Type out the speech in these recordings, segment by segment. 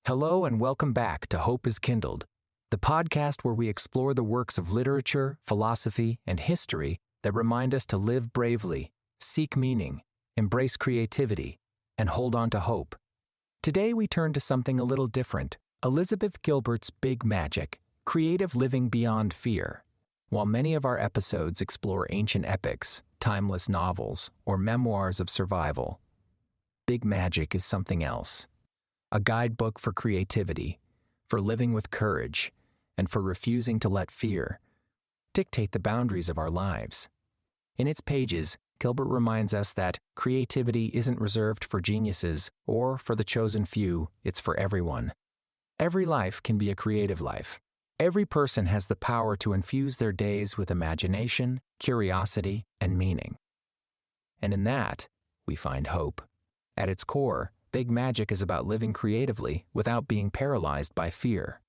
Hello and welcome back to Hope is Kindled, the podcast where we explore the works of literature, philosophy, and history that remind us to live bravely, seek meaning, embrace creativity, and hold on to hope. Today we turn to something a little different, Elizabeth Gilbert's Big Magic, Creative Living Beyond Fear. While many of our episodes explore ancient epics, timeless novels, or memoirs of survival, Big Magic is something else. A guidebook for creativity, for living with courage, and for refusing to let fear dictate the boundaries of our lives. In its pages, Gilbert reminds us that creativity isn't reserved for geniuses or for the chosen few, it's for everyone. Every life can be a creative life. Every person has the power to infuse their days with imagination, curiosity, and meaning. And in that, we find hope. At its core, Big Magic is about living creatively without being paralyzed by fear.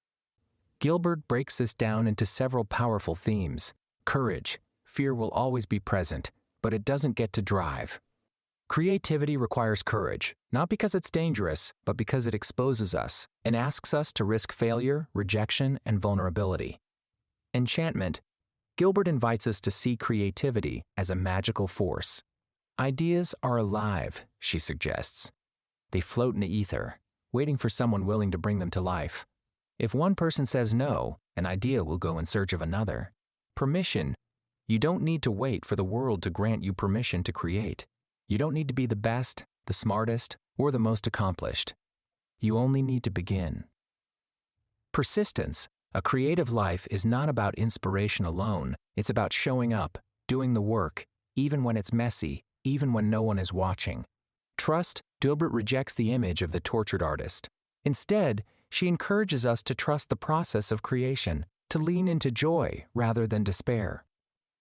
Gilbert breaks this down into several powerful themes. Courage. Fear will always be present, but it doesn't get to drive. Creativity requires courage, not because it's dangerous, but because it exposes us and asks us to risk failure, rejection, and vulnerability. Enchantment. Gilbert invites us to see creativity as a magical force. Ideas are alive, she suggests. They float in the ether, waiting for someone willing to bring them to life. If one person says no, an idea will go in search of another. Permission. You don't need to wait for the world to grant you permission to create. You don't need to be the best, the smartest, or the most accomplished. You only need to begin. Persistence. A creative life is not about inspiration alone. It's about showing up, doing the work, even when it's messy, even when no one is watching. Trust. Gilbert rejects the image of the tortured artist. Instead, she encourages us to trust the process of creation, to lean into joy rather than despair.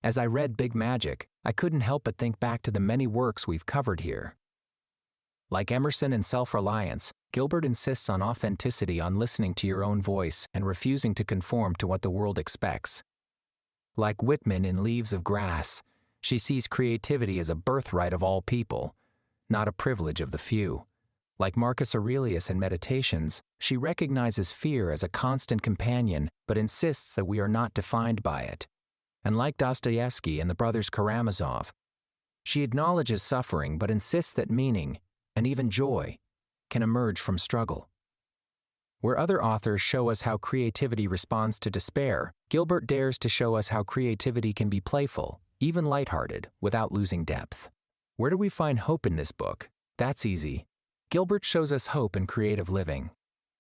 As I read Big Magic, I couldn't help but think back to the many works we've covered here. Like Emerson and Self-Reliance, Gilbert insists on authenticity, on listening to your own voice and refusing to conform to what the world expects. Like Whitman in Leaves of Grass, she sees creativity as a birthright of all people, not a privilege of the few. Like Marcus Aurelius in Meditations, she recognizes fear as a constant companion, but insists that we are not defined by it. And like Dostoevsky and the brothers Karamazov, she acknowledges suffering but insists that meaning, and even joy, can emerge from struggle. Where other authors show us how creativity responds to despair, Gilbert dares to show us how creativity can be playful, even lighthearted, without losing depth. Where do we find hope in this book? That's easy. Gilbert shows us hope in creative living.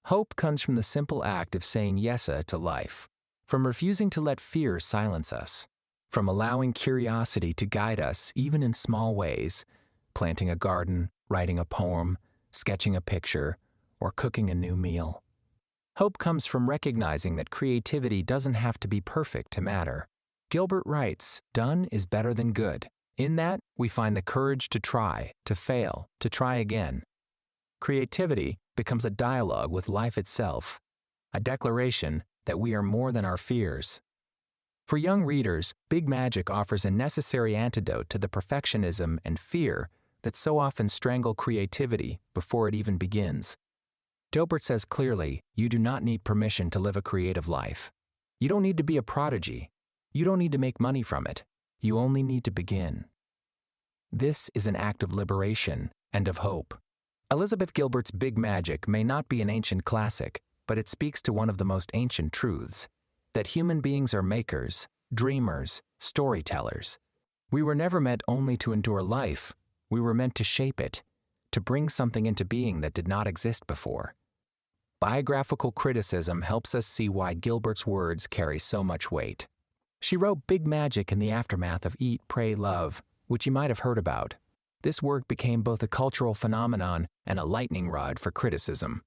Hope comes from the simple act of saying yes to life, from refusing to let fear silence us, from allowing curiosity to guide us even in small ways, planting a garden, writing a poem, sketching a picture, or cooking a new meal. Hope comes from recognizing that creativity doesn't have to be perfect to matter. Gilbert writes, "Done is better than good." In that, we find the courage to try, to fail, to try again. Creativity becomes a dialogue with life itself, a declaration that we are more than our fears. For young readers, Big Magic offers a necessary antidote to the perfectionism and fear that so often strangle creativity before it even begins. Gilbert says clearly, you do not need permission to live a creative life. You don't need to be a prodigy. You don't need to make money from it. You only need to begin. This is an act of liberation and of hope. Elizabeth Gilbert's Big Magic may not be an ancient classic, but it speaks to one of the most ancient truths, that human beings are makers, dreamers, storytellers. We were never meant only to endure life, we were meant to shape it, to bring something into being that did not exist before. Biographical criticism helps us see why Gilbert's words carry so much weight. She wrote Big Magic in the aftermath of Eat, Pray, Love, which you might have heard about. This work became both a cultural phenomenon and a lightning rod for criticism.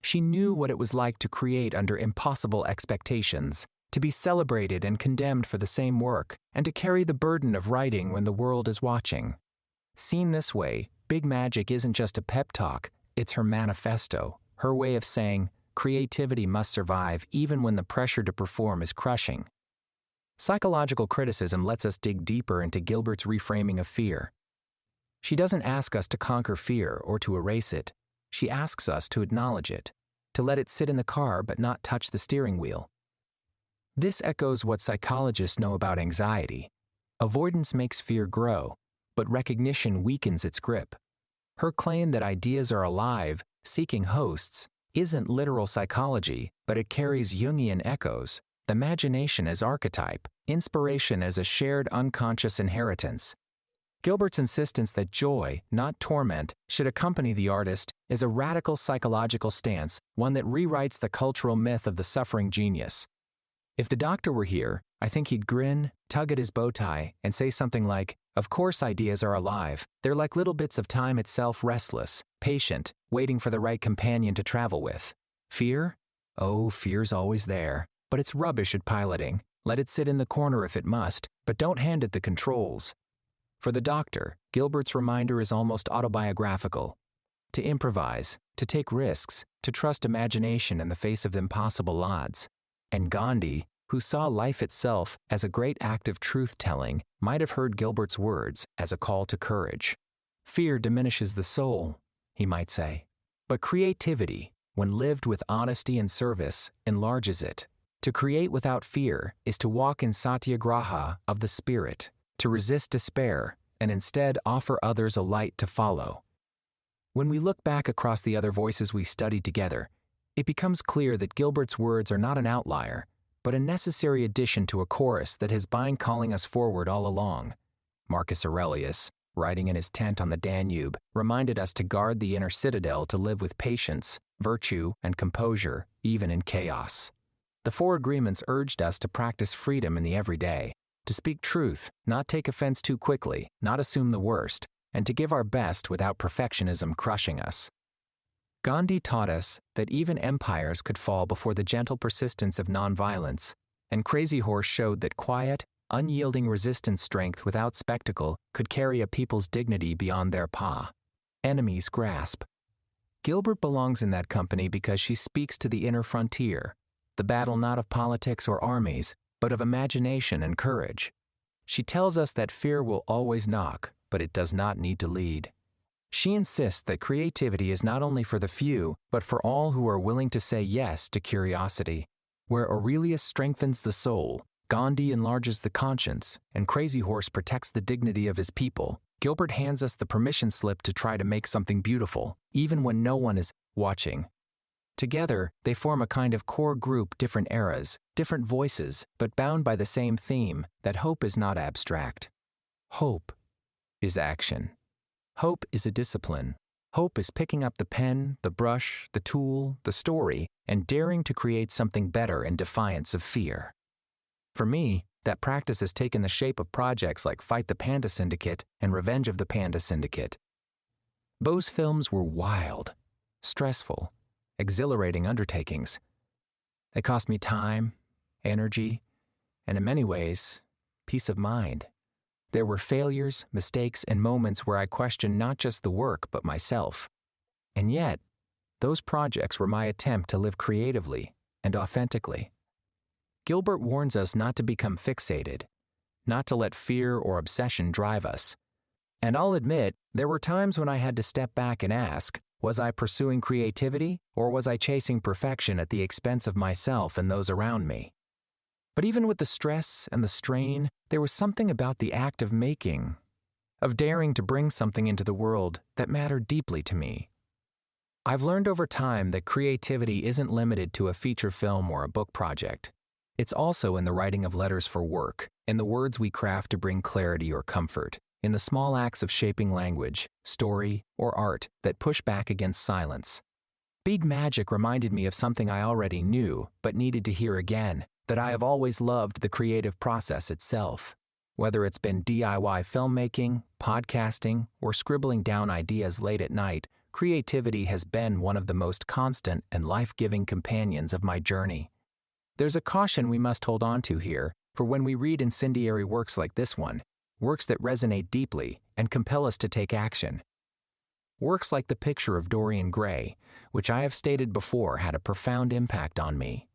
She knew what it was like to create under impossible expectations, to be celebrated and condemned for the same work, and to carry the burden of writing when the world is watching. Seen this way, Big Magic isn't just a pep talk, it's her manifesto, her way of saying, creativity must survive even when the pressure to perform is crushing. Psychological criticism lets us dig deeper into Gilbert's reframing of fear. She doesn't ask us to conquer fear or to erase it. She asks us to acknowledge it. to let it sit in the car but not touch the steering wheel. This echoes what psychologists know about anxiety. Avoidance makes fear grow, but recognition weakens its grip. Her claim that ideas are alive, seeking hosts, isn't literal psychology, but it carries Jungian echoes, the imagination as archetype, inspiration as a shared unconscious inheritance. Gilbert's insistence that joy, not torment, should accompany the artist is a radical psychological stance, one that rewrites the cultural myth of the suffering genius. If the doctor were here, I think he'd grin, tug at his bow tie, and say something like, "Of course ideas are alive. They're like little bits of time itself, restless, patient, waiting for the right companion to travel with. Fear? Oh, fear's always there, but it's rubbish at piloting. Let it sit in the corner if it must, but don't hand it the controls." For the doctor, Gilbert's reminder is almost autobiographical. To improvise, to take risks, to trust imagination in the face of impossible odds. And Gandhi, who saw life itself as a great act of truth-telling, might have heard Gilbert's words as a call to courage. Fear diminishes the soul, he might say. But creativity, when lived with honesty and service, enlarges it. To create without fear is to walk in satyagraha of the spirit, to resist despair, and instead offer others a light to follow. When we look back across the other voices we studied together, it becomes clear that Gilbert's words are not an outlier, but a necessary addition to a chorus that has been calling us forward all along. Marcus Aurelius, writing in his tent on the Danube, reminded us to guard the inner citadel, to live with patience, virtue, and composure, even in chaos. The Four Agreements urged us to practice freedom in the everyday, to speak truth, not take offense too quickly, not assume the worst, and to give our best without perfectionism crushing us. Gandhi taught us that even empires could fall before the gentle persistence of nonviolence, and Crazy Horse showed that quiet, unyielding resistance strength without spectacle could carry a people's dignity beyond their enemy's grasp. Gilbert belongs in that company because she speaks to the inner frontier, the battle not of politics or armies, but of imagination and courage. She tells us that fear will always knock, but it does not need to lead. She insists that creativity is not only for the few, but for all who are willing to say yes to curiosity. Where Aurelius strengthens the soul, Gandhi enlarges the conscience, and Crazy Horse protects the dignity of his people, Gilbert hands us the permission slip to try to make something beautiful, even when no one is watching. Together, they form a kind of core group, different eras, different voices, but bound by the same theme, that hope is not abstract. Hope is action. Hope is a discipline. Hope is picking up the pen, the brush, the tool, the story, and daring to create something better in defiance of fear. For me, that practice has taken the shape of projects like Fight the Panda Syndicate and Revenge of the Panda Syndicate. Those films were wild, stressful, exhilarating undertakings. They cost me time, energy, and in many ways, peace of mind. There were failures, mistakes, and moments where I questioned not just the work, but myself. And yet, those projects were my attempt to live creatively and authentically. Gilbert warns us not to become fixated, not to let fear or obsession drive us. And I'll admit, there were times when I had to step back and ask, was I pursuing creativity, or was I chasing perfection at the expense of myself and those around me? But even with the stress and the strain, there was something about the act of making, of daring to bring something into the world that mattered deeply to me. I've learned over time that creativity isn't limited to a feature film or a book project. It's also in the writing of letters for work, in the words we craft to bring clarity or comfort, in the small acts of shaping language, story, or art that push back against silence. Big Magic reminded me of something I already knew but needed to hear again, that I have always loved the creative process itself. Whether it's been DIY filmmaking, podcasting, or scribbling down ideas late at night, creativity has been one of the most constant and life-giving companions of my journey. There's a caution we must hold on to here, for when we read incendiary works like this one, works that resonate deeply and compel us to take action. Works like The Picture of Dorian Gray, which I have stated before had a profound impact on me.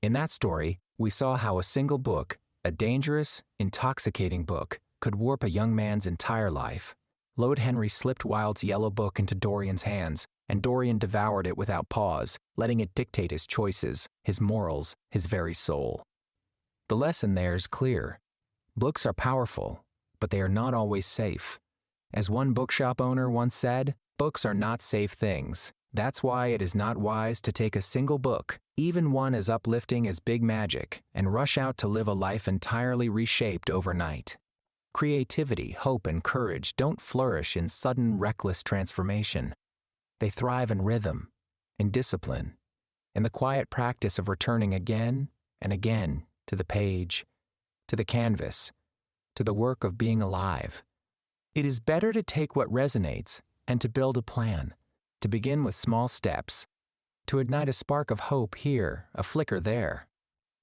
In that story, we saw how a single book, a dangerous, intoxicating book, could warp a young man's entire life. Lord Henry slipped Wilde's yellow book into Dorian's hands, and Dorian devoured it without pause, letting it dictate his choices, his morals, his very soul. The lesson there is clear. Books are powerful, but they are not always safe. As one bookshop owner once said, books are not safe things. That's why it is not wise to take a single book, even one as uplifting as Big Magic, and rush out to live a life entirely reshaped overnight. Creativity, hope, and courage don't flourish in sudden, reckless transformation. They thrive in rhythm, in discipline, in the quiet practice of returning again and again to the page, to the canvas, to the work of being alive. It is better to take what resonates and to build a plan, to begin with small steps, to ignite a spark of hope here, a flicker there,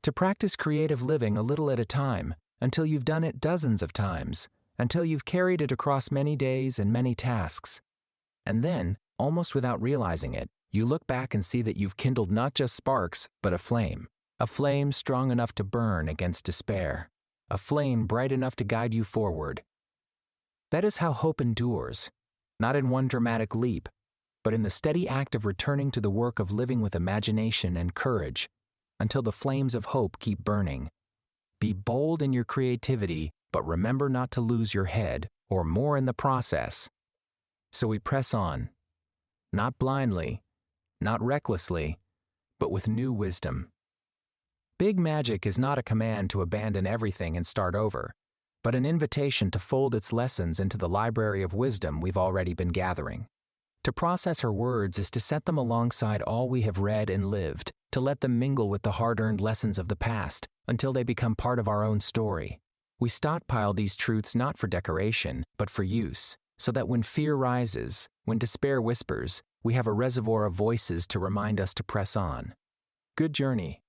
to practice creative living a little at a time until you've done it dozens of times, until you've carried it across many days and many tasks. And then, almost without realizing it, you look back and see that you've kindled not just sparks, but a flame strong enough to burn against despair, a flame bright enough to guide you forward. That is how hope endures, not in one dramatic leap, but in the steady act of returning to the work of living with imagination and courage until the flames of hope keep burning. Be bold in your creativity, but remember not to lose your head or more in the process. So we press on, not blindly, not recklessly, but with new wisdom. Big Magic is not a command to abandon everything and start over, but an invitation to fold its lessons into the library of wisdom we've already been gathering. To process her words is to set them alongside all we have read and lived, to let them mingle with the hard-earned lessons of the past until they become part of our own story. We stockpile these truths not for decoration, but for use, so that when fear rises, when despair whispers, we have a reservoir of voices to remind us to press on. Good journey.